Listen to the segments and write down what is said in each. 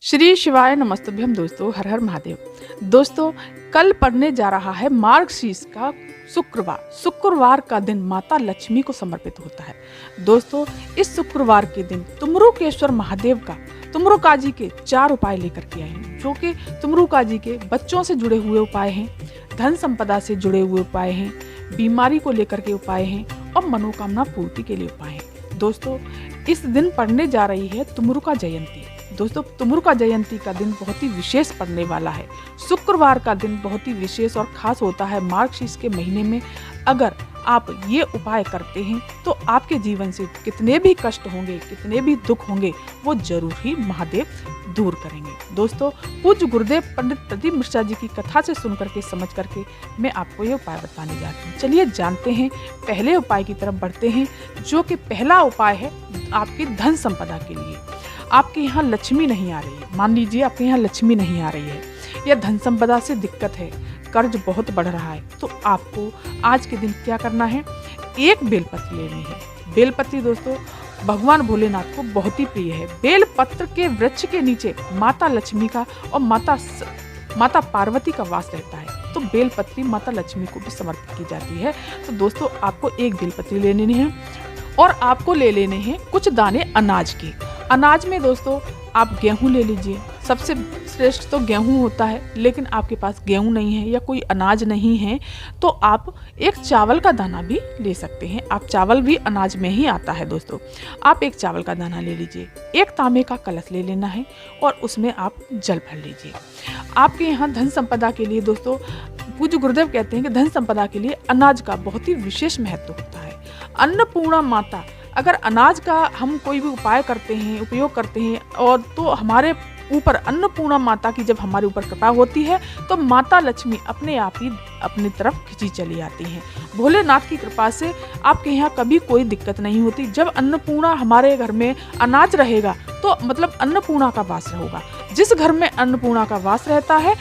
श्री शिवाय नमस्तुभ्यम दोस्तों, हर हर महादेव। दोस्तों, कल पड़ने जा रहा है मार्गशीर्ष का शुक्रवार का दिन माता लक्ष्मी को समर्पित होता है। दोस्तों, इस शुक्रवार के दिन तुमरुकेश्वर महादेव का तुमरुकाजी के 4 उपाय लेकर के आए हैं, जो कि तुमरुकाजी के बच्चों से जुड़े हुए उपाय हैं, धन संपदा से जुड़े हुए उपाय हैं, बीमारी को लेकर के उपाय हैं और मनोकामना पूर्ति के लिए उपाय हैं। दोस्तों, इस दिन पड़ने जा रही है तुमरुका जयंती। दोस्तों, तुमरुका जयंती का दिन बहुत ही विशेष पड़ने वाला है। शुक्रवार का दिन बहुत ही विशेष और खास होता है। मार्गशीर्ष के महीने में अगर आप ये उपाय करते हैं तो आपके जीवन से कितने भी कष्ट होंगे, कितने भी दुख होंगे, वो जरूर ही महादेव दूर करेंगे। दोस्तों, पूज्य गुरुदेव पंडित प्रदीप मिश्रा जी की कथा से सुन करके समझ करके मैं आपको ये उपाय बताने जाती हूँ। चलिए जानते हैं, पहले उपाय की तरफ बढ़ते हैं, जो कि पहला उपाय है आपकी धन संपदा के लिए। आपके यहाँ लक्ष्मी नहीं आ रही है, मान लीजिए आपके यहाँ लक्ष्मी नहीं आ रही है या धन संपदा से दिक्कत है, कर्ज बहुत बढ़ रहा है, तो आपको आज के दिन क्या करना है, एक बेलपत्र लेनी है। बेलपत्री दोस्तों भगवान भोलेनाथ को बहुत ही प्रिय है। बेलपत्र के वृक्ष के नीचे माता लक्ष्मी का और माता पार्वती का वास रहता है, तो बेलपत्री माता लक्ष्मी को भी समर्पित की जाती है। तो दोस्तों, आपको एक बेलपत्री लेनी है और आपको ले लेने हैं कुछ दाने अनाज के। अनाज में दोस्तों आप गेहूं ले लीजिए, सबसे श्रेष्ठ तो गेहूं होता है, लेकिन आपके पास गेहूं नहीं है या कोई अनाज नहीं है तो आप एक चावल का दाना भी ले सकते हैं। आप चावल भी अनाज में ही आता है। दोस्तों, आप एक चावल का दाना ले लीजिए, एक तांबे का कलश ले लेना है और उसमें आप जल भर लीजिए। आपके यहाँ धन संपदा के लिए दोस्तों पूज्य गुरुदेव कहते हैं कि धन संपदा के लिए अनाज का बहुत ही विशेष महत्व होता है। अन्नपूर्णा माता, अगर अनाज का हम कोई भी उपाय करते हैं, उपयोग करते हैं, और तो हमारे ऊपर अन्नपूर्णा माता की जब हमारे ऊपर कृपा होती है तो माता लक्ष्मी अपने आप ही अपनी तरफ खिंची चली आती हैं। भोलेनाथ की कृपा से आपके यहाँ कभी कोई दिक्कत नहीं होती। जब अन्नपूर्णा हमारे घर में अनाज रहेगा तो मतलब अन्नपूर्णा का वास होगा। जिस घर में अन्नपूर्णा का वास रहता है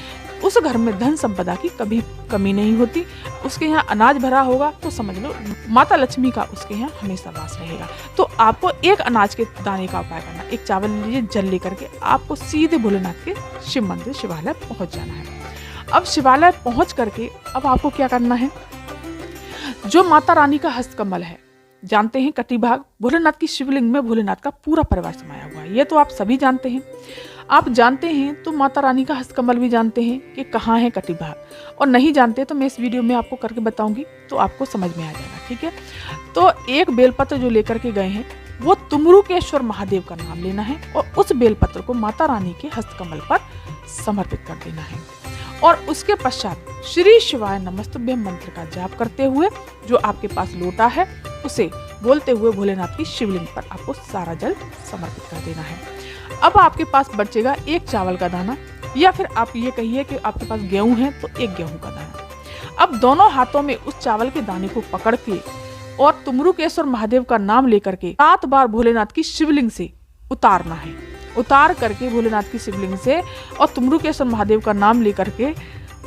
उस घर में धन संपदा की कभी कमी नहीं होती। उसके यहाँ अनाज भरा होगा तो समझ लो माता लक्ष्मी का उसके यहाँ हमेशा वास रहेगा। तो आपको एक अनाज के दाने का उपाय करना, एक चावल लीजिए, जल लेकर के आपको सीधे भोलेनाथ के शिव मंदिर शिवालय पहुंच जाना है। अब शिवालय पहुंच करके अब आपको क्या करना है, जो माता रानी का हस्तकमल है, जानते हैं कटिभाग, भोलेनाथ की शिवलिंग में भोलेनाथ का पूरा परिवार समाया हुआ है, ये तो आप सभी जानते हैं। आप जानते हैं तो माता रानी का हस्तकमल भी जानते हैं कि कहाँ है कटिभाग, और नहीं जानते तो मैं इस वीडियो में आपको करके बताऊंगी तो आपको समझ में आ जाएगा। ठीक है, तो एक बेलपत्र जो लेकर के गए हैं वो तुमरुकेश्वर महादेव का नाम लेना है और उस बेलपत्र को माता रानी के हस्तकमल पर समर्पित कर देना है। और उसके पश्चात श्री शिवाय नमस्तुभ्यम मंत्र का जाप करते हुए जो आपके पास लोटा है उसे बोलते हुए भोलेनाथ की शिवलिंग पर आपको सारा जल समर्पित कर देना है। अब आपके पास बचेगा एक चावल का दाना, या फिर आप ये कहिए कि आपके पास गेहूं है तो एक गेहूं का दाना। अब दोनों हाथों में उस चावल के दाने को पकड़ के और तुमरुकेश्वर महादेव का नाम लेकर के 7 बार भोलेनाथ की शिवलिंग से उतारना है। उतार करके भोलेनाथ की शिवलिंग से और तुमरुकेश्वर महादेव का नाम लेकर के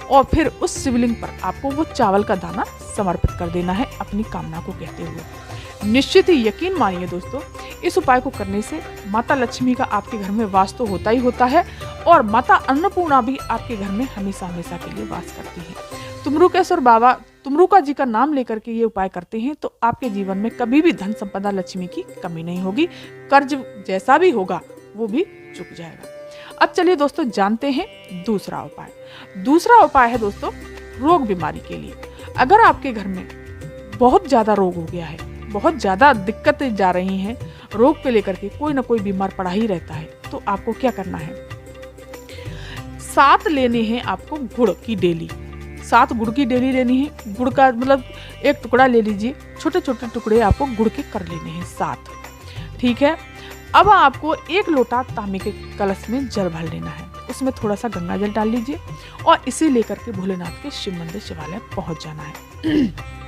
और फिर उस शिवलिंग पर आपको वो चावल का दाना समर्पित कर देना है अपनी कामना को कहते हुए। निश्चित ही यकीन मानिए दोस्तों, इस उपाय को करने से माता लक्ष्मी का आपके घर में वास तो होता ही होता है और माता अन्नपूर्णा भी आपके घर में हमेशा हमेशा के लिए वास करती है। तुमरुकेश्वर बाबा तुमरुका जी का नाम लेकर के ये उपाय करते हैं तो आपके जीवन में कभी भी धन संपदा लक्ष्मी की कमी नहीं होगी। कर्ज जैसा भी होगा वो भी चुक जाएगा। अब चलिए दोस्तों जानते हैं दूसरा उपाय। दूसरा उपाय है दोस्तों रोग बीमारी के लिए। अगर आपके घर में बहुत ज्यादा रोग हो गया है, बहुत ज्यादा दिक्कतें जा रही हैं, रोग को लेकर के कोई ना कोई बीमार पड़ा ही रहता है, तो आपको क्या करना है, 7 लेने हैं आपको गुड़ की डेली। 7 गुड़ की डेली लेनी है। गुड़ का मतलब एक टुकड़ा ले लीजिए, छोटे छोटे टुकड़े आपको गुड़ के कर लेने हैं 7। ठीक है, अब आपको एक लोटा तांबे के कलश में जल भर लेना है, उसमें थोड़ा सा गंगा जल डाल लीजिए और इसे लेकर के भोलेनाथ के शिव मंदिर शिवालय पहुंच जाना है।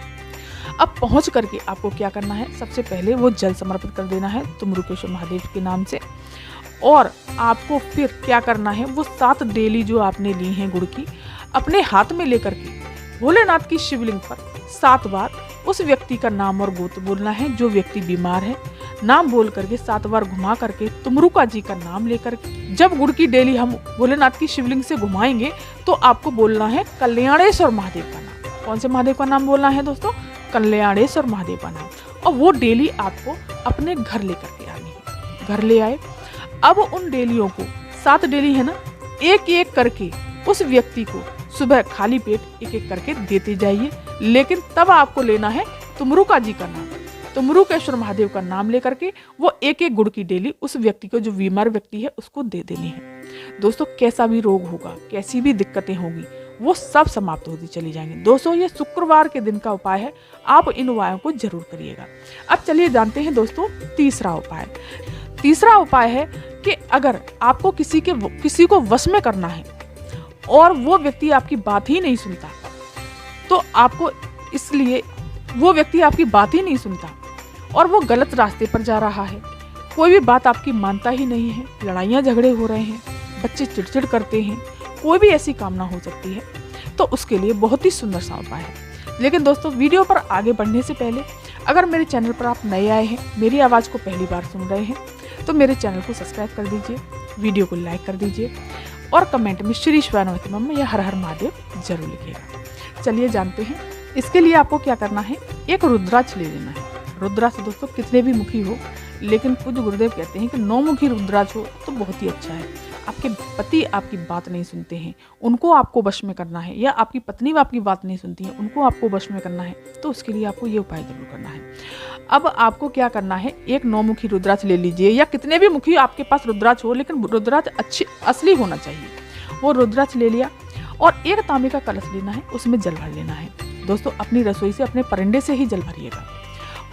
अब पहुंच करके आपको क्या करना है, सबसे पहले वो जल समर्पित कर देना है तुमरुकेश्वर महादेव के नाम से, और आपको फिर क्या करना है, वो 7 डेली जो आपने ली हैं गुड़ की अपने हाथ में लेकर के भोलेनाथ की शिवलिंग पर 7 बार उस व्यक्ति का नाम और गोत्र बोलना है जो व्यक्ति बीमार है। नाम बोल करके 7 बार घुमा करके तुमरुका जी का नाम लेकर, जब गुड़ की डेली हम भोलेनाथ की शिवलिंग से घुमाएंगे तो आपको बोलना है कल्याणेश्वर महादेव का नाम। कौन से महादेव का नाम बोलना है दोस्तों? कल्याणेश्वर महादेव का नाम। और वो डेली आपको अपने घर लेकर के आनी है। घर ले आए, अब उन डेलियों को 7 डेली है ना, एक एक करके उस व्यक्ति को सुबह खाली पेट एक एक करके देते जाइए। लेकिन तब आपको लेना है तुमरुका जी का नाम, तुमरुकेश्वर महादेव का नाम लेकर के वो एक एक गुड़ की डेली उस व्यक्ति को, जो बीमार व्यक्ति है, उसको दे देनी है। दोस्तों कैसा भी रोग होगा, कैसी भी दिक्कतें होंगी, वो सब समाप्त होती चली जाएंगी। दोस्तों ये शुक्रवार के दिन का उपाय है, आप इन उपायों को जरूर करिएगा। अब चलिए जानते हैं दोस्तों तीसरा उपाय। तीसरा उपाय है कि अगर आपको किसी को वश में करना है और वो व्यक्ति आपकी बात ही नहीं सुनता, तो आपको, इसलिए वो व्यक्ति आपकी बात ही नहीं सुनता और वो गलत रास्ते पर जा रहा है, कोई भी बात आपकी मानता ही नहीं है, लड़ाइयाँ झगड़े हो रहे हैं, बच्चे चिड़चिड़ करते हैं, कोई भी ऐसी कामना हो सकती है, तो उसके लिए बहुत ही सुंदर सा उपाय है। लेकिन दोस्तों वीडियो पर आगे बढ़ने से पहले अगर मेरे चैनल पर आप नए आए हैं, मेरी आवाज़ को पहली बार सुन रहे हैं, तो मेरे चैनल को सब्सक्राइब कर दीजिए, वीडियो को लाइक कर दीजिए और कमेंट में श्री शिवानवती मम्मा या हर हर महादेव जरूर लिखिएगा। चलिए जानते हैं। इसके लिए आपको क्या करना है, एक रुद्राक्ष ले लेना है। रुद्राक्ष दोस्तों कितने भी मुखी हो, लेकिन पूज्य गुरुदेव कहते हैं कि 9 मुखी रुद्राक्ष हो तो बहुत ही अच्छा है। आपके पति आपकी बात नहीं सुनते हैं, उनको आपको वश में करना है, या आपकी पत्नी आपकी बात नहीं सुनती है, उनको आपको वश में करना है, तो उसके लिए आपको ये उपाय जरूर करना है। अब आपको क्या करना है, एक 9 मुखी रुद्राक्ष ले लीजिए, या कितने भी मुखी आपके पास रुद्राक्ष हो, लेकिन रुद्राक्ष अच्छी असली होना चाहिए। वो रुद्राक्ष ले लिया और एक तांबे का कलश लेना है, उसमें जल भर लेना है। दोस्तों अपनी रसोई से, अपने परिंदे से ही जल भरिएगा।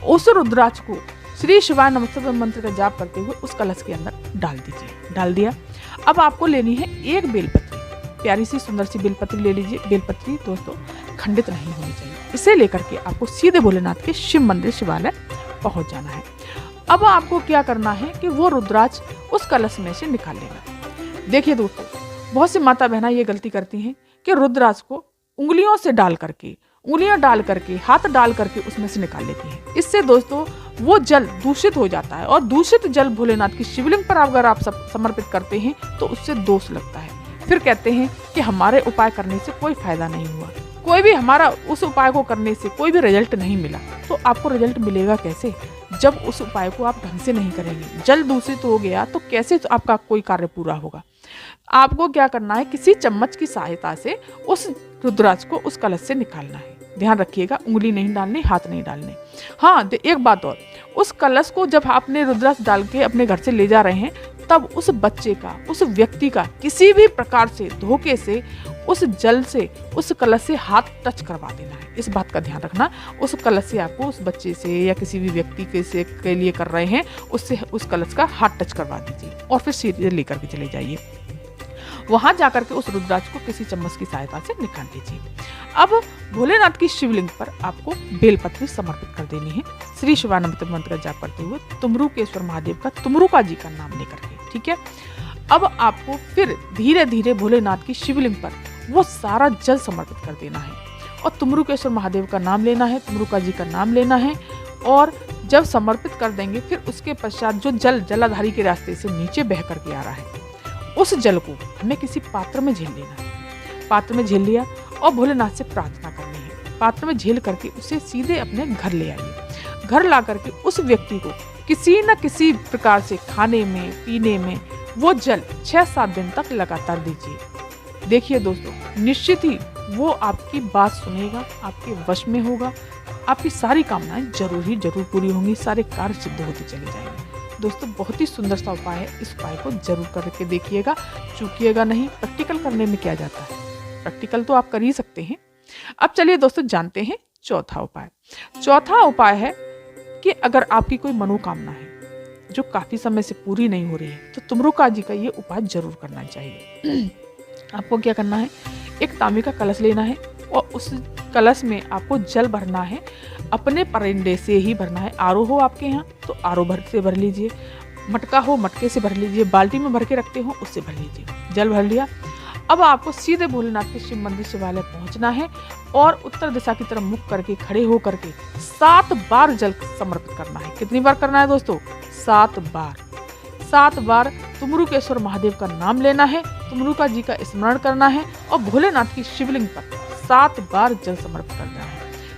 उस रुद्राक्ष को श्री शिवाय नमस्तुभ्यम मंत्र का जाप करते हुए उस कलश के अंदर डाल दीजिए। डाल दिया। अब आपको लेनी है एक बेलपत्री, प्यारी सी सुंदर सी बेलपत्री ले लीजिए। बेलपत्री दोस्तों खंडित नहीं होनी चाहिए। इसे लेकर के आपको सीधे भोलेनाथ के शिव मंदिर शिवालय पहुंच जाना है। अब आपको क्या करना है कि वो रुद्राक्ष उस कलश में से निकाल लेना। देखिए दोस्तों, बहुत सी माता बहना ये गलती करती हैं कि रुद्राक्ष को उंगलियों से डाल करके, उंगलियां डाल करके, हाथ डाल करके उसमें से निकाल लेती हैं। इससे दोस्तों वो जल दूषित हो जाता है, और दूषित जल भोलेनाथ की शिवलिंग पर अगर आप समर्पित करते हैं तो उससे दोष लगता है। फिर कहते हैं कि हमारे उपाय करने से कोई फायदा नहीं हुआ, कोई भी हमारा उस उपाय को करने से कोई भी रिजल्ट नहीं मिला। तो आपको रिजल्ट मिलेगा कैसे, जब उस उपाय को आप ढंग से नहीं करेंगे। जल दूषित हो गया तो कैसे आपका कोई कार्य पूरा होगा। आपको क्या करना है, किसी चम्मच की सहायता से उस रुद्राक्ष को उस कलश से निकालना है। ध्यान रखिएगा, उंगली नहीं डालनी, हाथ नहीं डालने। हाँ, एक बात और, उस कलश को जब आपने रुद्राक्ष डाल के अपने घर से ले जा रहे हैं, तब उस बच्चे का, उस व्यक्ति का किसी भी प्रकार से धोखे से उस जल से, उस कलश से हाथ टच करवा देना है। इस बात का ध्यान रखना। उस कलश से आपको उस बच्चे से या किसी भी व्यक्ति के लिए कर रहे हैं, उससे उस कलश का हाथ टच करवा दीजिए और फिर सीधे लेकर के चले जाइए। वहां जाकर के उस रुद्राक्ष को किसी चम्मच की सहायता से निकाल लीजिए। अब भोलेनाथ की शिवलिंग पर आपको बेलपत्री समर्पित कर देनी है, श्री शिवानंद मंत्र का जाप करते हुए तुमरुकेश्वर महादेव का, तुमरुका जी का नाम लेकर के। ठीक है। अब आपको फिर धीरे धीरे भोलेनाथ की शिवलिंग पर वो सारा जल समर्पित कर देना है और तुमरुकेश्वर महादेव का नाम लेना है, तुमरुका जी का नाम लेना है। और जब समर्पित कर देंगे, फिर उसके पश्चात जो जल जलाधारी के रास्ते से नीचे बह करके आ रहा है, उस जल को हमें किसी पात्र में झेल लेना है। पात्र में झेल लिया और भोलेनाथ से प्रार्थना करनी है। पात्र में झेल करके उसे सीधे अपने घर ले आइए। घर ला करके उस व्यक्ति को किसी न किसी प्रकार से खाने में, पीने में वो जल 6-7 दिन तक लगातार दीजिए। देखिए दोस्तों, निश्चित ही वो आपकी बात सुनेगा, आपके वश में होगा, आपकी सारी कामनाएं जरूर पूरी होंगी, सारे कार्य सिद्ध होते चले जाएंगे। दोस्तों बहुत ही सुंदर सा उपाय है, इस उपाय को जरूर करके देखिएगा, चूकिएगा नहीं। प्रैक्टिकल करने में क्या जाता है, प्रैक्टिकल तो आप कर ही सकते हैं। अब चलिए दोस्तों जानते हैं चौथा उपाय। चौथा उपाय है कि अगर आपकी कोई मनोकामना है जो काफी समय से पूरी नहीं हो रही है, तो तुमरुका जी का ये उपाय जरूर करना चाहिए। आपको क्या करना है, एक तांबे का कलश लेना है और उस कलश में आपको जल भरना है, अपने परिंदे से ही भरना है। आरो हो आपके यहाँ तो आरो भर से भर लीजिए, मटका हो मटके से भर लीजिए, बाल्टी में भर के रखते हो उससे भर लीजिए। जल भर लिया। अब आपको सीधे भोलेनाथ के शिव मंदिर शिवालय पहुंचना है और उत्तर दिशा की तरफ मुख करके खड़े होकर के 7 बार जल समर्पित करना है। कितनी बार करना है दोस्तों? 7 बार। 7 बार तुमरुकेश्वर महादेव का नाम लेना है, तुमरुका जी का स्मरण करना है और भोलेनाथ की शिवलिंग पर 7 बार जल समर्पित करना है।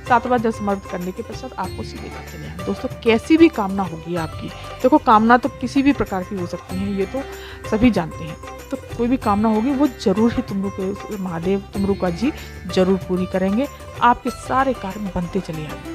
7 बार जल समर्पित करने के पश्चात आपको सीधे घर चले आना। दोस्तों कैसी भी कामना होगी आपकी, देखो कामना तो किसी भी प्रकार की हो सकती है, ये तो सभी जानते हैं। तो कोई भी कामना होगी वो जरूर ही तुमरुका जी जरूर पूरी करेंगे। आपके सारे कार्य बनते चले आएंगे।